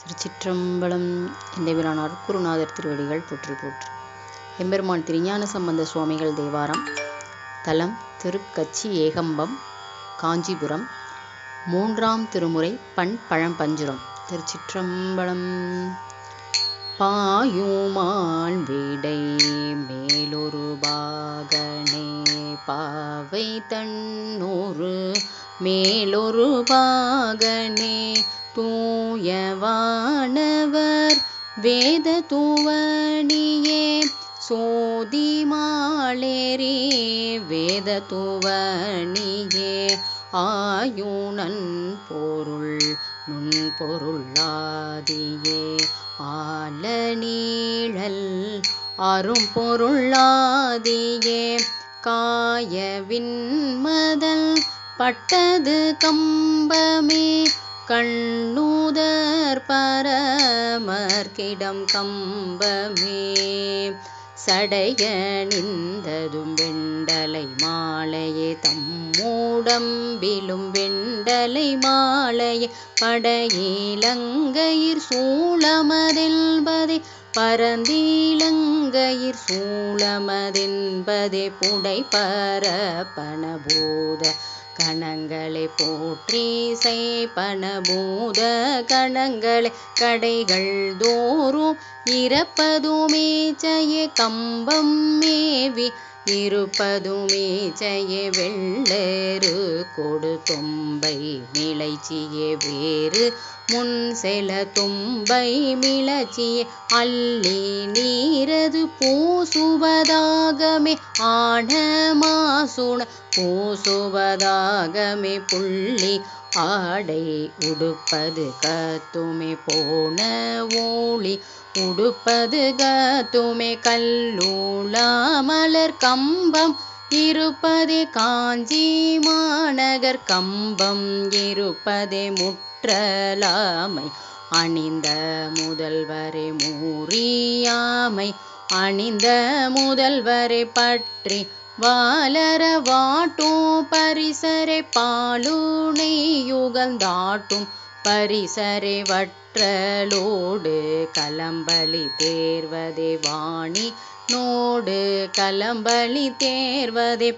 திருச்சிற்றம்பலம். எந்தைபிரானார் குருநாதர் திருவடிகள் போற்றி போற்றி. எம்பெருமான் திருஞான சம்பந்த சுவாமிகள் தேவாரம். தலம் திருக்கச்சி ஏகம்பம், காஞ்சிபுரம். 3ஆம் திருமுறை. பண் பழம்பஞ்சுரம். திருச்சிற்றம்பலம். பாயுமான் விடை மேலொரு பாகனே, பாவை தன்னொரு மேலொரு பாகனே, தூயவானவர் வேத துவனியே, சோதி மாலேரி வேத துவனியே, ஆயுணன் பொருள் நுண்பொருளாதியே, ஆல நீழல் அரும்பொருளாதியே, காயவின்மதல் பட்டது கம்பமே, கண்ணுதர் பரமர்க்கிடம் கம்பமே, சடையணிந்ததும் வெண்டலை மாலையே, தம்மூடம்பிலும் வெண்டலை மாலையே, படையிலங்கையிற் சூளமதென்பதே, பரந்திலங்கையிற் சூளமதென்பதே, புடை பரப்பன பூத கணங்களை போற்றி செய்பன பூத கணங்களை, கடைகள் தோறும் இறப்பதுமேச்சையே, கம்பம் மேவி இருப்பதுமேச்சையே, வெள்ளேறு கொடு தொம்பை மிளைச்சியே, வேறு முன் செல தும்பை மிளச்சியே, அள்ளி நீரது பூசுவதாகமே, ஆன மாசுண பூசுவதாகமே, புள்ளி ஆடை உடுப்பது கத்துமே, போன ஊழி உடுப்பது கத்துமே, கல்லூலா மலர் கம்பம் இருப்பதே, காஞ்சி மாநகர் கம்பம் இருப்பதே, முற்றலாமை அணிந்த முதல்வரை மூரியாமை அணிந்த முதல்வரை பற்றி வாலர வாட்டும் பரிசரை, பாலுனை யுகந்தாட்டும் பரிசரை, வற்றலோடு கலம்பலி தேர்வதே, வாணி நோடு கலம்பலி தேர்வதே,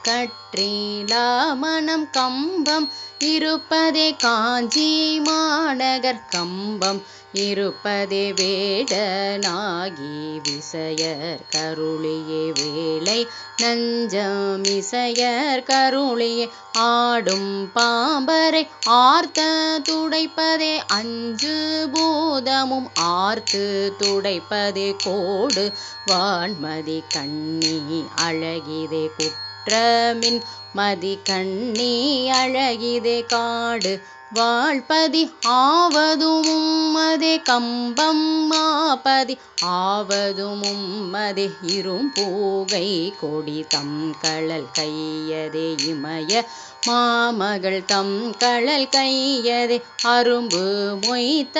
கற்றிலா மனம் கம்பம் இருப்பதே, காஞ்சி மாநகர் கம்பம் இருப்பதே, வேடனாகி விசையர் கருளியே, வேலை நஞ்சம் இசையர் கருளியே, ஆடும் பாம்பரை ஆர்த்த துடைப்பதே, அஞ்சு பூதமும் ஆர்த்து துடைப்பதே, கோடு வான்மதி கண்ணி அழகிதே, குற்றமின் மதி கண்ணி அழகிதே, காடு வாழ்பதி ஆவதுமும் அதே, கம்பம் மாபதி ஆவதுமும் அதே, இரும்பூகை கொடி தம் கழல் கையதே, இமய மாமகள் தம் கழல் கையதே, அரும்பு மொய்த்த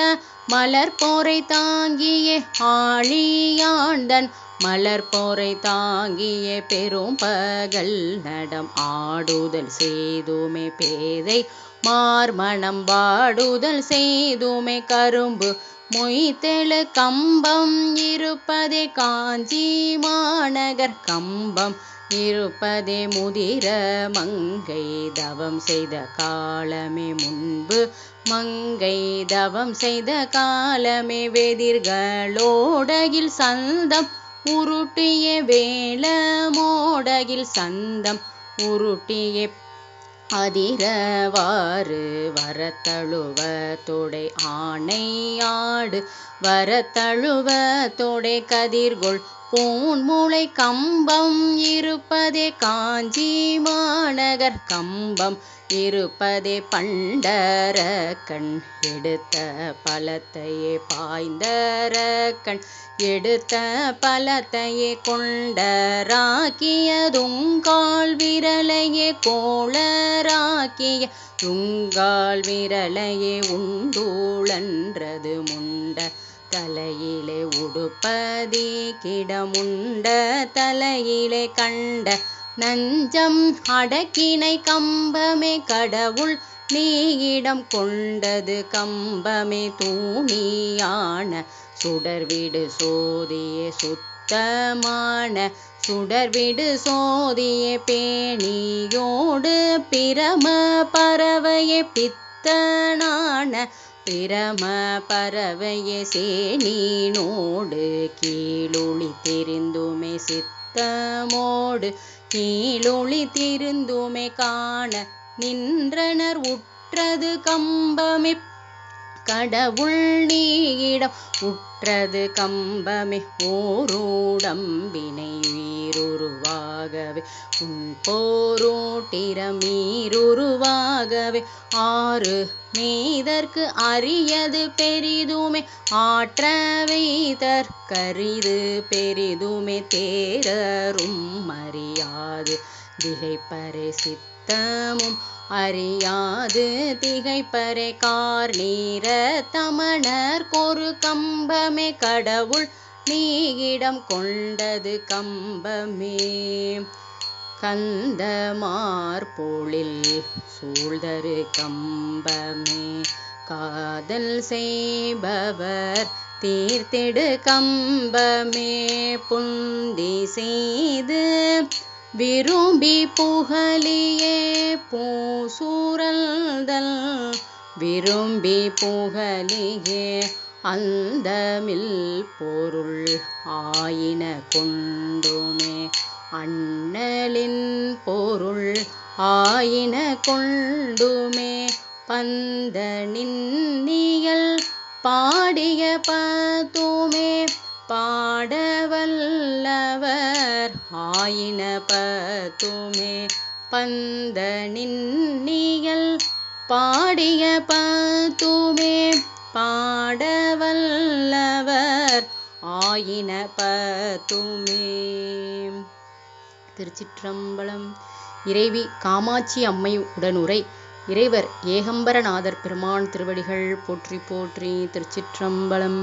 மலர்போரை தாங்கியே, ஆழியாண்டன் மலர்போரை தாங்கியே, பெரும் பகல் நடம் ஆடுதல் செய்துமே, பேதை மார்மணம் வாடுதல் செய்துமே, கரும்பு மொய்த்தெழு கம்பம் இருப்பதே, காஞ்சி மாநகர் கம்பம் இருப்பதே, முதிர மங்கை தவம் செய்த காலமே, முன்பு மங்கை தவம் செய்த காலமே, வெதிர்களோடகில் சந்தம் உருட்டிய வேள மோடகில் சந்தம் உருட்டிய, அதிரவாறு வரத்தழுவ தொடை ஆணை ஆடு வரத்தழுவ தொடை, கதிர்கொள் பூன்முளை கம்பம் இருப்பதே, காஞ்சி மாநகர் கம்பம் இருப்பதே, பண்டரக்கண் எடுத்த பலத்தையே, பாய்ந்தரக்கண் எடுத்த பலத்தையே, கொண்டராக்கியதுங்கால் விரலையே, கோளராக்கிய துங்கால் விரலையே, உண்டூழன்றது முண்ட தலையிலே, உடுப்பதி கிடமுண்ட தலையிலே, கண்ட நஞ்சம் அடக்கினை கம்பமே, கடவுள் நீயிடம் கொண்டது கம்பமே தூணியான சுடர்விடு சோதியே சுத்தமான சுடர்விடு சோதியே பேணியோடு பிரம பறவையே பித்தனான பிரம பறவையே சேனினோடு கீழொளி தெரிந்துமே சித்தமோடு கீழொளி திருந்துமே காண நின்றனர் உற்றது கம்பமே கடவுள் நீயிடம் உற்றது கம்பமே ஓருடம்பினை உயிருருவாகவே உன்போரோட்டிரமீருருவாகவே ஆறு மேதற்கு அரியது பெரிதுமே ஆற்ற வைதற்கரிது பெரிதுமே தேரரும் அறியாது திகைப்பறை சித்தமும் அறியாது திகைப்பறை கார்நீர தமணர் கொரு கம்பமே கடவுள் நீயிடம் கொண்டது கம்பமே கந்தமார்பொழில் சூழ்தரு கம்பமே காதல் செய்பவர் தீர்த்திடு கம்பமே புந்தி செய்து விரும்பி புகழியே பூசூரல்தல் விரும்பி புகழியே அந்தமில் பொருள் ஆயின கொண்டுமே அண்ணலின் பொருள் ஆயின கொண்டுமே பந்த நின்னியல் பாடிய பத்துமே பாடவல்லவர் ஆயின பத்துமே பந்த நின்னியல் பாடிய பத்துமே பாடவல்லவர் ஆயின பத்துமே. திருச்சிற்றம்பலம். இறைவி காமாட்சி அம்மை உடனுரை இறைவர் ஏகம்பரநாதர் பெருமான் திருவடிகள் போற்றி போற்றி. திருச்சிற்றம்பலம்.